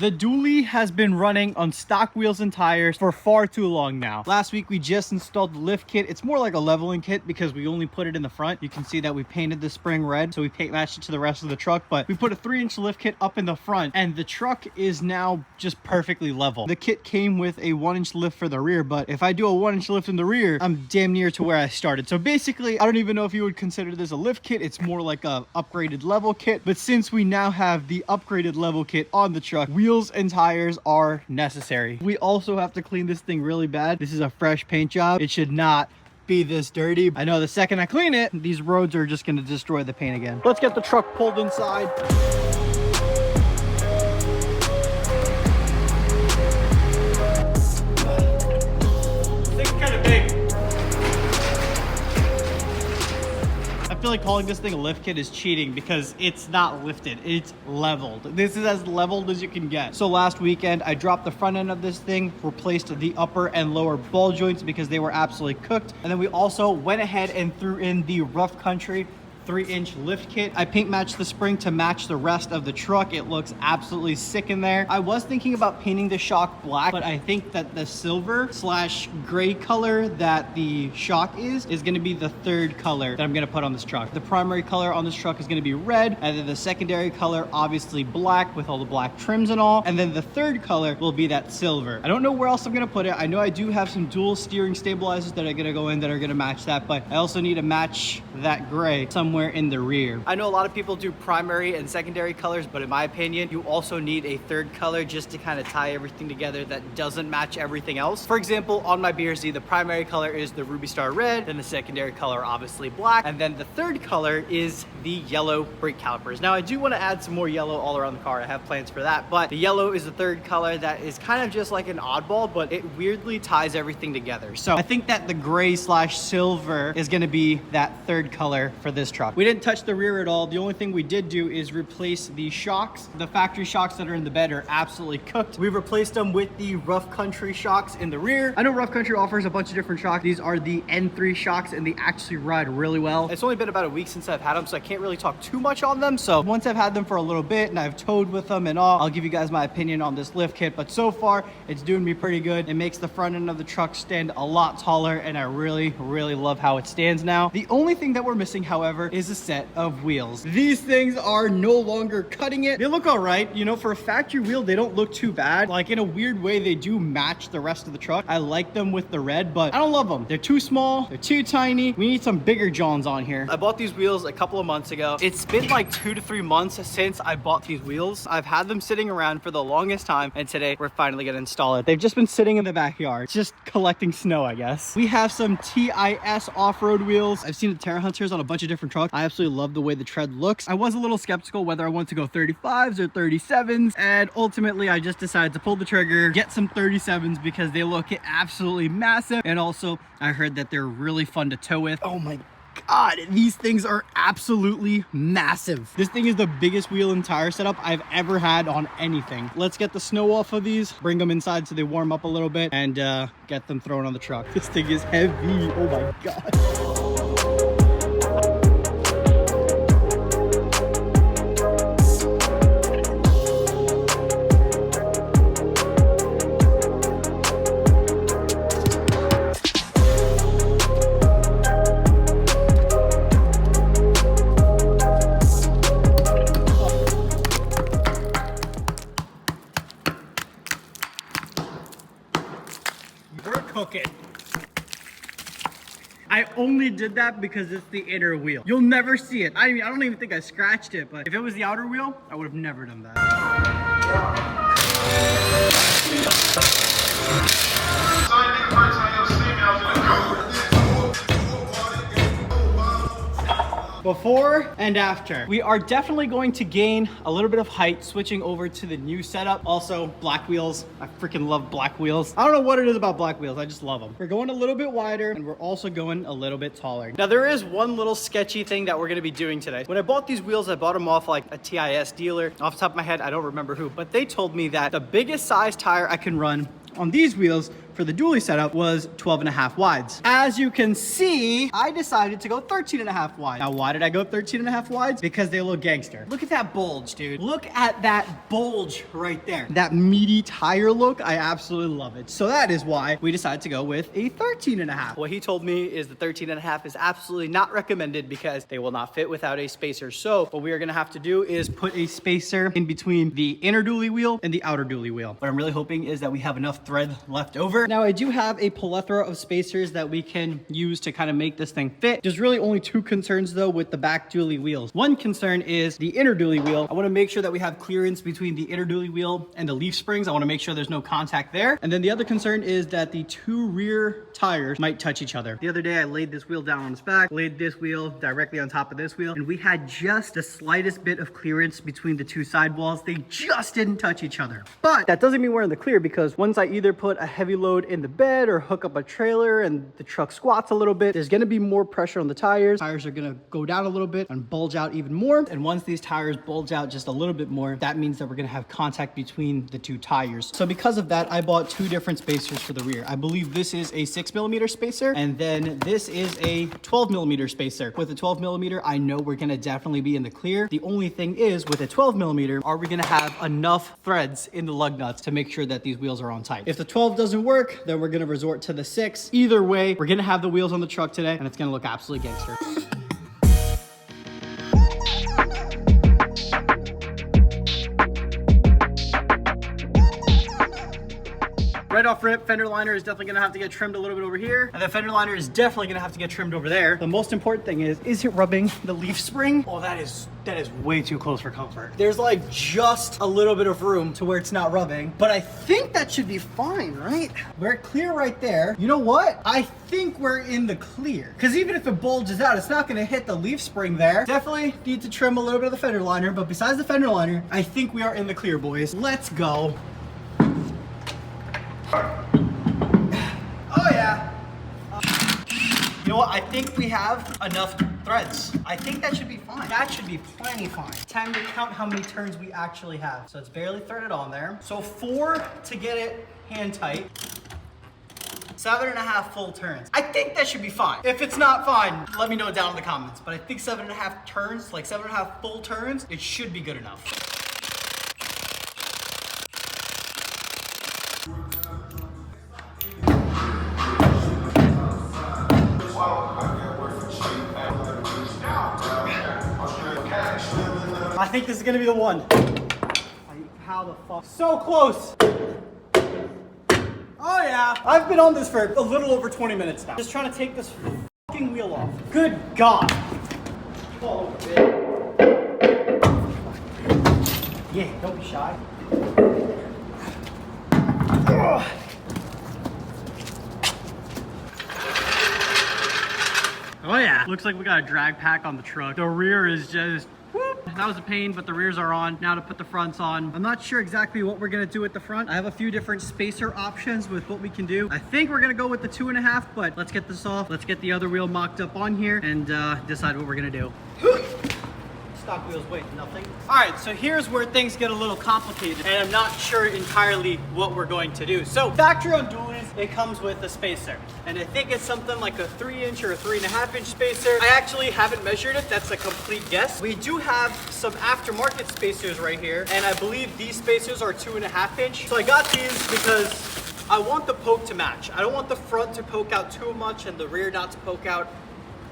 The dually has been running on stock wheels and tires for far too long now. Last week we just installed the lift kit. It's more like a leveling kit because we only put it in the front. You can see that we painted the spring red, so we paint matched it to the rest of the truck, but we put a 3-inch lift kit up in the front and the truck is now just perfectly level. The kit came with a 1-inch lift for the rear, but if I do a 1-inch lift in the rear, I'm damn near to where I started. So basically, I don't even know if you would consider this a lift kit. It's more like a upgraded level kit, but since we now have the upgraded level kit on the truck, wheels and tires are necessary. We also have to clean this thing really bad. This is a fresh paint job. It should not be this dirty. I know the second I clean it, these roads are just going to destroy the paint again. Let's get the truck pulled inside. I feel like calling this thing a lift kit is cheating because it's not lifted, it's leveled. This is as leveled as you can get. So last weekend I dropped the front end of this thing, replaced the upper and lower ball joints because they were absolutely cooked, and then we also went ahead and threw in the rough country 3-inch lift kit. I paint matched the spring to match the rest of the truck. It looks absolutely sick in there. I was thinking about painting the shock black, but I think that the silver / gray color that the shock is going to be the third color that I'm going to put on this truck. The primary color on this truck is going to be red, and then the secondary color obviously black with all the black trims and all, and then the third color will be that silver. I don't know where else I'm going to put it. I know I do have some dual steering stabilizers that are going to go in that are going to match that, but I also need to match that gray somewhere in the rear. I know a lot of people do primary and secondary colors, but in my opinion, you also need a third color just to kind of tie everything together that doesn't match everything else. For example, on my BRZ, the primary color is the Ruby Star red, then the secondary color obviously black, and then the third color is the yellow brake calipers. Now I do want to add some more yellow all around the car. I have plans for that, but the yellow is the third color that is kind of just like an oddball, but it weirdly ties everything together. So I think that the gray / silver is going to be that third color for this truck. We didn't touch the rear at all. The only thing we did do is replace the shocks. The factory shocks that are in the bed are absolutely cooked. We replaced them with the Rough Country shocks in the rear. I know Rough Country offers a bunch of different shocks. These are the N3 shocks and they actually ride really well. It's only been about a week since I've had them, so I can't really talk too much on them. So once I've had them for a little bit and I've towed with them and all, I'll give you guys my opinion on this lift kit. But so far, it's doing me pretty good. It makes the front end of the truck stand a lot taller and I really, really love how it stands now. The only thing that we're missing, however, is a set of wheels. These things are no longer cutting it. They look all right. You know, for a factory wheel, they don't look too bad. Like in a weird way, they do match the rest of the truck. I like them with the red, but I don't love them. They're too small. They're too tiny. We need some bigger Johns on here. I bought these wheels a couple of months ago. It's been like 2 to 3 months since I bought these wheels. I've had them sitting around for the longest time, and today we're finally gonna install it. They've just been sitting in the backyard, just collecting snow, I guess. We have some TIS off-road wheels. I've seen the Terra Hunters on a bunch of different trucks. I absolutely love the way the tread looks. I was a little skeptical whether I wanted to go 35s or 37s, and ultimately I just decided to pull the trigger, get some 37s because they look absolutely massive, and also I heard that they're really fun to tow with. Oh my God, these things are absolutely massive. This thing is the biggest wheel and tire setup I've ever had on anything. Let's get the snow off of these, bring them inside so they warm up a little bit, and get them thrown on the truck. This thing is heavy. Oh my God. Cooking. I only did that because it's the inner wheel. You'll never see it. I mean, I don't even think I scratched it, but if it was the outer wheel, I would have never done that. Before and after. We are definitely going to gain a little bit of height switching over to the new setup. Also, black wheels. I freaking love black wheels. I don't know what it is about black wheels. I just love them. We're going a little bit wider and we're also going a little bit taller. Now, there is one little sketchy thing that we're going to be doing today. When I bought these wheels, I bought them off like a TIS dealer. Off the top of my head, I don't remember who, but they told me that the biggest size tire I can run on these wheels for the dually setup was 12.5 wides. As you can see, I decided to go 13.5 wide. Now, why did I go 13.5 wides? Because they look gangster. Look at that bulge, dude. Look at that bulge right there. That meaty tire look, I absolutely love it. So that is why we decided to go with a 13.5. What he told me is the 13.5 is absolutely not recommended because they will not fit without a spacer. So what we are gonna have to do is put a spacer in between the inner dually wheel and the outer dually wheel. What I'm really hoping is that we have enough thread left over. Now I do have a plethora of spacers that we can use to kind of make this thing fit. There's really only two concerns though with the back dually wheels. One concern is the inner dually wheel. I want to make sure that we have clearance between the inner dually wheel and the leaf springs. I want to make sure there's no contact there. And then the other concern is that the two rear tires might touch each other. The other day I laid this wheel down on its back, laid this wheel directly on top of this wheel, and we had just the slightest bit of clearance between the two sidewalls. They just didn't touch each other. But that doesn't mean we're in the clear, because once I either put a heavy load in the bed or hook up a trailer and the truck squats a little bit, there's gonna be more pressure on the tires. Tires are gonna go down a little bit and bulge out even more. And once these tires bulge out just a little bit more, that means that we're gonna have contact between the two tires. So because of that, I bought two different spacers for the rear. I believe this is a 6mm spacer, and then this is a 12mm spacer. With a 12mm, I know we're gonna definitely be in the clear. The only thing is, with a 12mm, are we gonna have enough threads in the lug nuts to make sure that these wheels are on tight? If the 12 doesn't work, then we're gonna resort to the 6. Either way, we're gonna have the wheels on the truck today, and it's gonna look absolutely gangster. Right off rip, fender liner is definitely gonna have to get trimmed a little bit over here, and the fender liner is definitely gonna have to get trimmed over there. The most important thing is it rubbing the leaf spring? Oh, that is way too close for comfort. There's like just a little bit of room to where it's not rubbing, but I think that should be fine, right? We're clear right there. You know what? I think we're in the clear, because even if it bulges out, it's not gonna hit the leaf spring there. Definitely need to trim a little bit of the fender liner, but besides the fender liner, I think we are in the clear, boys. Let's go. Oh yeah. You know what? I think we have enough threads. I think that should be fine. That should be plenty fine. Time to count how many turns we actually have. So it's barely threaded on there. So 4 to get it hand tight. 7.5 full turns. I think that should be fine. If it's not fine, let me know down in the comments. But I think 7.5 turns, like 7.5 full turns, it should be good enough. I think this is gonna be the one. How the fuck? So close. Oh yeah. I've been on this for a little over 20 minutes now. Just trying to take this fucking wheel off. Good God. Fall over, bitch. Yeah, don't be shy. Ugh. Oh yeah. Looks like we got a drag pack on the truck. The rear is just, whoop. That was a pain, but the rears are on. Now to put the fronts on. I'm not sure exactly what we're gonna do with the front. I have a few different spacer options with what we can do. I think we're gonna go with the 2.5, but let's get this off. Let's get the other wheel mocked up on here and decide what we're gonna do. Stock wheels weigh nothing. All right, so here's where things get a little complicated, and I'm not sure entirely what we're going to do. So factory on dualies, it comes with a spacer, and I think it's something like a 3-inch or a 3.5-inch spacer. I actually haven't measured it. That's a complete guess. We do have some aftermarket spacers right here, and I believe these spacers are 2.5-inch. So I got these because I want the poke to match. I don't want the front to poke out too much and the rear not to poke out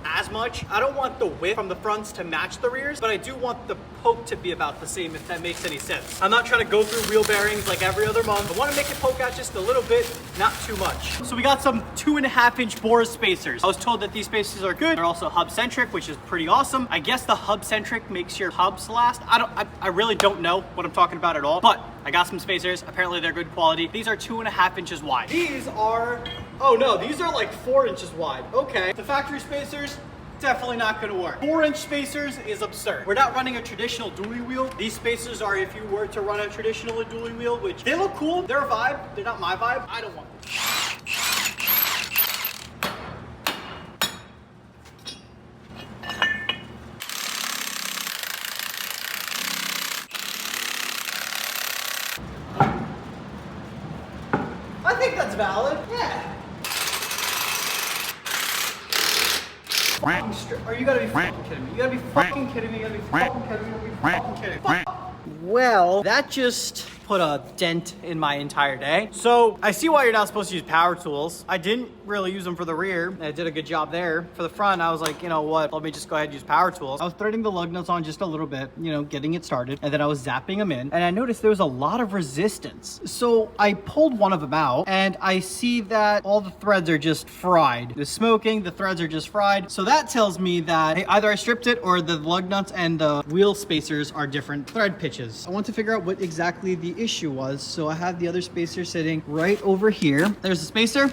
as much. I don't want the width from the fronts to match the rears, but I do want the poke to be about the same, if that makes any sense. I'm not trying to go through wheel bearings like every other month. I want to make it poke out just a little bit, not too much. So we got some 2.5-inch bore spacers. I was told that these spacers are good. They're also hub centric, which is pretty awesome. I guess the hub centric makes your hubs last. I really don't know what I'm talking about at all, but I got some spacers. Apparently they're good quality. These are 2.5 inches wide. These are, oh no, these are like 4 inches wide. Okay. The factory spacers, definitely not gonna work. 4-inch spacers is absurd. We're not running a traditional dually wheel. These spacers are if you were to run a traditional dually wheel, which they look cool. They're a vibe. They're not my vibe. I don't want them. I think that's valid. Yeah. Are you gotta be fucking kidding me? You gotta be fucking kidding me. You gotta be fucking kidding me. You gotta be fucking kidding me. Well, that just put a dent in my entire day. So I see why you're not supposed to use power tools. I didn't really use them for the rear. I did a good job there. For the front, I was like, you know what? Let me just go ahead and use power tools. I was threading the lug nuts on just a little bit, you know, getting it started. And then I was zapping them in. And I noticed there was a lot of resistance. So I pulled one of them out and I see that all the threads are just fried. The smoking, the threads are just fried. So that tells me that hey, either I stripped it or the lug nuts and the wheel spacers are different thread pitches. I want to figure out what exactly the issue was. So I have the other spacer sitting right over here. There's the spacer.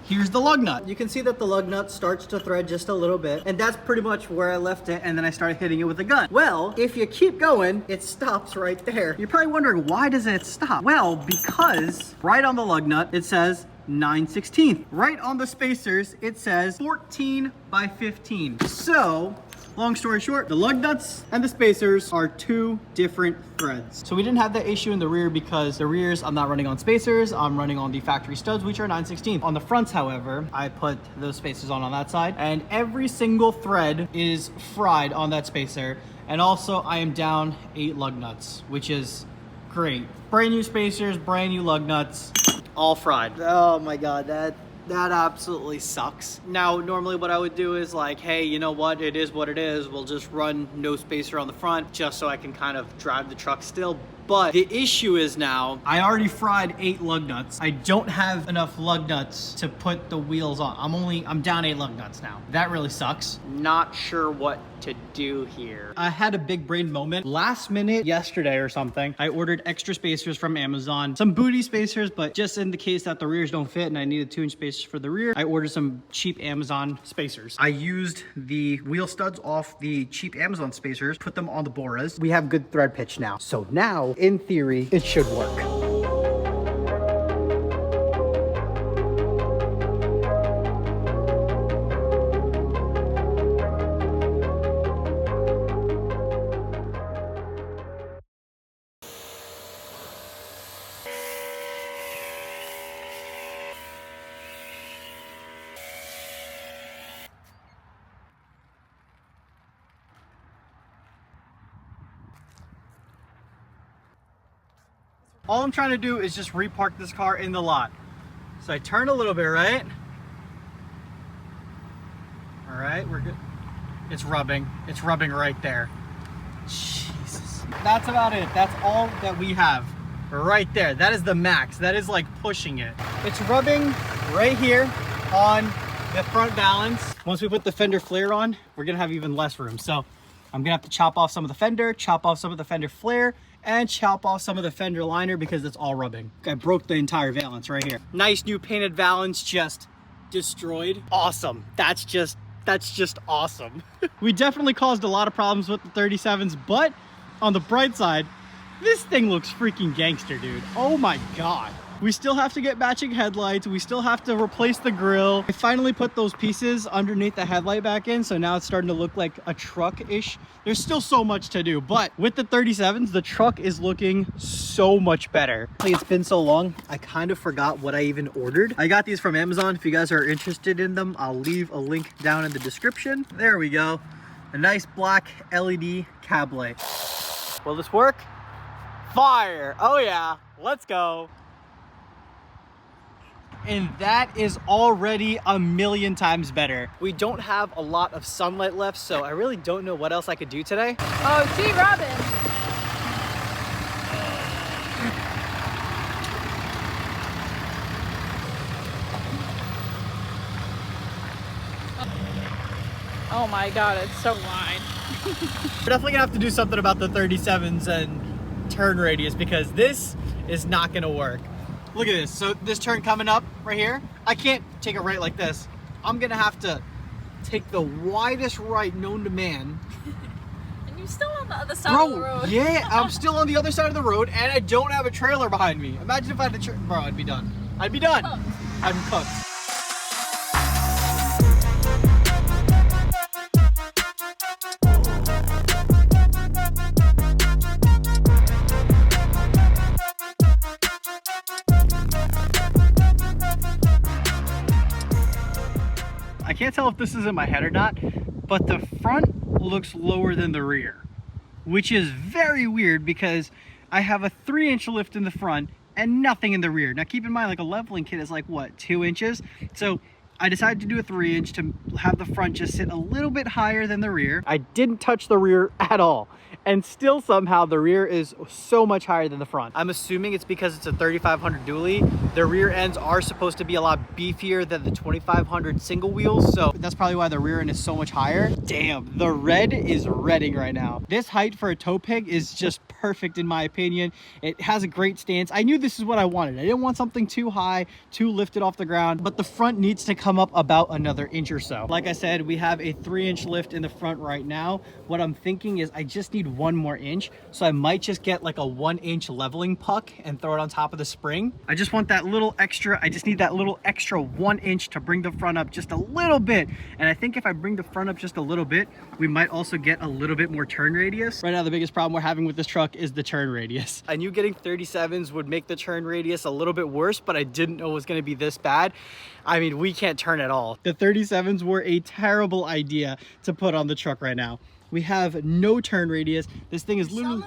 Here's the lug nut. You can see that the lug nut starts to thread just a little bit, and that's pretty much where I left it, and then I started hitting it with a gun. Well, if you keep going, it stops right there. You're probably wondering, why does it stop? Well, because right on the lug nut, it says 9/16. Right on the spacers, it says 14 by 15. So, long story short, the lug nuts and the spacers are two different threads. So we didn't have that issue in the rear because the rears, I'm not running on spacers, I'm running on the factory studs, which are 9/16. On the fronts, however, I put those spacers on that side, and every single thread is fried on that spacer. And also, I am down 8 lug nuts, which is great. Brand new spacers, brand new lug nuts, all fried. Oh my God, that absolutely sucks. Now, normally what I would do is like, hey, you know what? It is what it is. We'll just run no spacer on the front just so I can kind of drive the truck still. But the issue is now, I already fried 8 lug nuts. I don't have enough lug nuts to put the wheels on. I'm down 8 lug nuts now. That really sucks. Not sure what to do here. I had a big brain moment. Last minute yesterday or something, I ordered extra spacers from Amazon. Some booty spacers, but just in the case that the rears don't fit and I needed 2-inch spacers for the rear, I ordered some cheap Amazon spacers. I used the wheel studs off the cheap Amazon spacers, put them on the Boras. We have good thread pitch now. So now, in theory, it should work. All I'm trying to do is just repark this car in the lot. So I turn a little bit, right? All right, we're good. It's rubbing right there. Jesus. That's about it. That's all that we have right there. That is the max. That is like pushing it. It's rubbing right here on the front balance. Once we put the fender flare on, we're gonna have even less room. So I'm gonna have to chop off some of the fender, chop off some of the fender flare, and chop off some of the fender liner because it's all rubbing. I broke the entire valance right here. Nice new painted valance, just destroyed. Awesome. That's just awesome. We definitely caused a lot of problems with the 37s, but on the bright side, this thing looks freaking gangster, dude. Oh my God. We still have to get matching headlights. We still have to replace the grille. I finally put those pieces underneath the headlight back in, so now it's starting to look like a truck-ish. There's still so much to do, but with the 37s, the truck is looking so much better. It's been so long, I kind of forgot what I even ordered. I got these from Amazon. If you guys are interested in them, I'll leave a link down in the description. There we go. A nice black LED cab light. Will this work? Fire! Oh yeah, let's go. And that is already a million times better. We don't have a lot of sunlight left, so I really don't know what else I could do today. Oh, gee, Robin. Oh my God, it's so wide. We're definitely gonna have to do something about the 37s and turn radius because this is not gonna work. Look at this. So this turn coming up right here, I can't take a right like this. I'm gonna have to take the widest right known to man. And you're still on the other side of the road. Yeah, I'm still on the other side of the road and I don't have a trailer behind me. Imagine if I had a trailer. Bro, I'd be done. I'd be done. I'm cooked. can't tell if this is in my head or not, but the front looks lower than the rear, which is very weird because I have a 3-inch lift in the front and nothing in the rear. Now keep in mind, like a leveling kit is like what, 2 inches? So I decided to do a 3-inch to have the front just sit a little bit higher than the rear. I didn't touch the rear at all. And still somehow the rear is so much higher than the front. I'm assuming it's because it's a 3500 dually. The rear ends are supposed to be a lot beefier than the 2500 single wheels. So that's probably why the rear end is so much higher. Damn, the red is redding right now. This height for a tow pig is just perfect in my opinion. It has a great stance. I knew this is what I wanted. I didn't want something too high, too lifted off the ground, but the front needs to come up about another inch or so. Like I said, we have a 3-inch lift in the front right now. What I'm thinking is I just need 1 more inch, so I might just get like a 1-inch leveling puck and throw it on top of the spring. I just want that little extra, I just need that little extra 1 inch to bring the front up just a little bit. And I think if I bring the front up just a little bit, we might also get a little bit more turn radius. Right now the biggest problem we're having with this truck is the turn radius. I knew getting 37s would make the turn radius a little bit worse, but I didn't know it was going to be this bad. I mean, we can't turn at all. The 37s were a terrible idea to put on the truck right now. We have no turn radius. This thing is literally...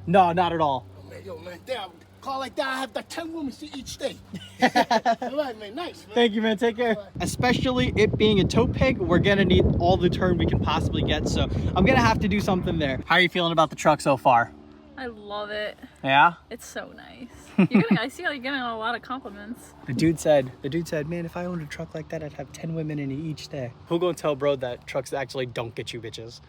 No, not at all. Oh, man, yo, man, damn. Car like that, I have like 10 women see each day. All right, man, nice, man. Thank you, man. Take care. Especially it being a tow pig, we're gonna need all the turn we can possibly get, so I'm gonna have to do something there. How are you feeling about the truck so far? I love it. Yeah? It's so nice. I see how you're getting a lot of compliments. The dude said, man, if I owned a truck like that, I'd have 10 women in it each day. Who gonna tell bro that trucks actually don't get you bitches?